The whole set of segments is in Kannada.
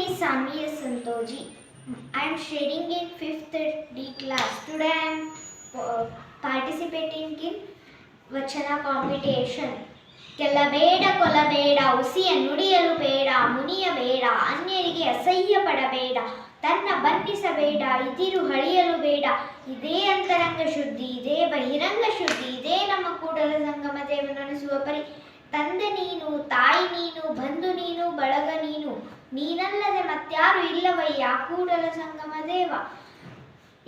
is Samiya Santoji. I am studying in 5th D class. Today I am participating in ವಚನ ಕಾಂಪಿಟೇಷನ್. ಗೆಲ್ಲಬೇಡ ಕೊಲ್ಲಬೇಡ, ಹುಸಿಯ ನುಡಿಯಲು ಬೇಡ, ಮುನಿಯಬೇಡ, ಅನ್ಯರಿಗೆ ಅಸಹ್ಯ ಪಡಬೇಡ, ತನ್ನ ಬಣ್ಣಿಸಬೇಡ, ಇದಿರು ಹಳಿಯಲು ಬೇಡ. ಇದೇ ಅಂತರಂಗ ಶುದ್ಧಿ, ಇದೇ ಬಹಿರಂಗ ಶುದ್ಧಿ, ಇದೇ ನಮ್ಮ ಕೂಡಲ ಸಂಗಮ ದೇವನನಿಸುವ ಪರಿ. ತಂದೆ ನೀನು, ತಾಯಿ ನೀನು, ಬಂಧು ನೀನು, ಬಳಗ ನೀನು, ನೀನಲ್ಲದೆ ಮತ್ಯಾರು ಇಲ್ಲವಯ್ಯ ಕೂಡಲ ಸಂಗಮ ದೇವ.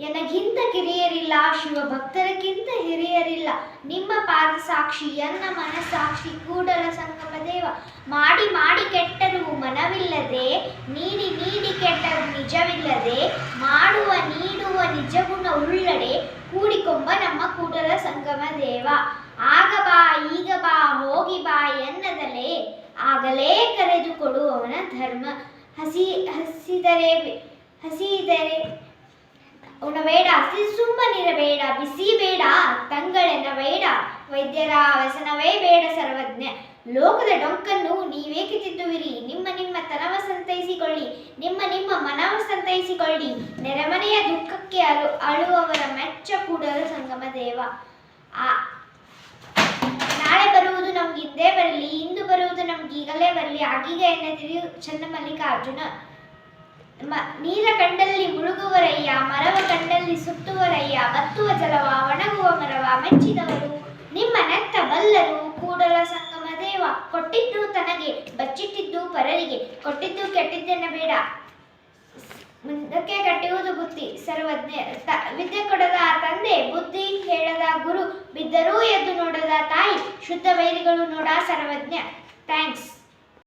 ಎನಗಿಂತ ಕಿರಿಯರಿಲ್ಲ, ಶಿವ ಭಕ್ತರಕ್ಕಿಂತ ಹಿರಿಯರಿಲ್ಲ, ನಿಮ್ಮ ಪಾದ ಸಾಕ್ಷಿ ಎನ್ನ ಮನಸ್ಸಾಕ್ಷಿ ಕೂಡಲ ಸಂಗಮ ದೇವ. ಮಾಡಿ ಮಾಡಿ ಕೆಟ್ಟರು ಮನವಿಲ್ಲದೆ, ನೀಡಿ ನೀಡಿ ಕೆಟ್ಟರು ನಿಜವಿಲ್ಲದೆ, ಮಾಡುವ ನೀಡುವ ನಿಜಗುಣ ಉಳ್ಳಡೆ ಕೂಡಿಕೊಂಬ ನಮ್ಮ ಕೂಡಲ ಸಂಗಮ ದೇವ. ಆಗ ಬಾ ಈಗ ಬಾ ಹೋಗಿ ಬಾ ಎನ್ನದಲೇ, ಆಗಲೇ ಕರೆದು ಕೊಡುವವನ ಧರ್ಮ. ಹಸಿದರೆ ಉಣಬೇಡ, ಸುಮ್ಮನಿರಬೇಡ, ಬಿಸಿ ಬೇಡ, ತಂಗಳೆನ್ನಬೇಡ, ವೈದ್ಯರ ವ್ಯಸನವೇ ಬೇಡ ಸರ್ವಜ್ಞ. ಲೋಕದ ಡೊಂಕನ್ನು ನೀವೇಕೆ ತಿದ್ದುವಿರಿ, ನಿಮ್ಮ ನಿಮ್ಮ ತನವ ಸಂತೈಸಿಕೊಳ್ಳಿ, ನಿಮ್ಮ ನಿಮ್ಮ ಮನವ ಸಂತೈಸಿಕೊಳ್ಳಿ. ನೆರೆಮನೆಯ ದುಃಖಕ್ಕೆ ಅಳುವವರ ಮೆಚ್ಚ ಕೂಡಲ ಸಂಗಮ ದೇವ. ನಾಳೆ ಬರುವುದು ನಮ್ಗಿಂದೇ ಬರಲಿ, ಇಂದು ಬರುವುದು ನಮ್ಗೀಗಲೇ ಬರಲಿ, ಆಗೀಗ ಎನ್ನದಿರಿ ಚನ್ನಮಲ್ಲಿಕಾರ್ಜುನ. ನೀರ ಕಂಡಲ್ಲಿ ಮುಳುಗುವರಯ್ಯ, ಮರವ ಕಂಡಲ್ಲಿ ಸುತ್ತುವರಯ್ಯ, ಬತ್ತುವ ಜಲವ ಒಣಗುವ ಮರವ ಮೆಚ್ಚಿದವರು ನಿಮ್ಮ ನೆತ್ತ ಬಲ್ಲರು ಕೂಡಲ ಸಂಗಮ ದೇವ. ಕೊಟ್ಟಿದ್ದು ತನಗೆ, ಬಚ್ಚಿಟ್ಟಿದ್ದು ಪರರಿಗೆ, ಕೊಟ್ಟಿದ್ದು ಕೆಟ್ಟಿದ್ದೆನ್ನ ಬೇಡ, ಮುಂದಕ್ಕೆ ಕಟ್ಟುವುದು ಬುದ್ಧಿ ಸರ್ವಜ್ಞ. ವಿದ್ಯೆ ಕೊಡದ ತಂದೆ, ಬುದ್ಧಿ ಹೇಳದ ಗುರು, ಬಿದ್ದರೂ ಎದ್ದು ನೋಡದ ತಾಯಿ, ಶುದ್ಧ ವೈರಿಗಳು ನೋಡ ಸರ್ವಜ್ಞ. ಥ್ಯಾಂಕ್ಸ್.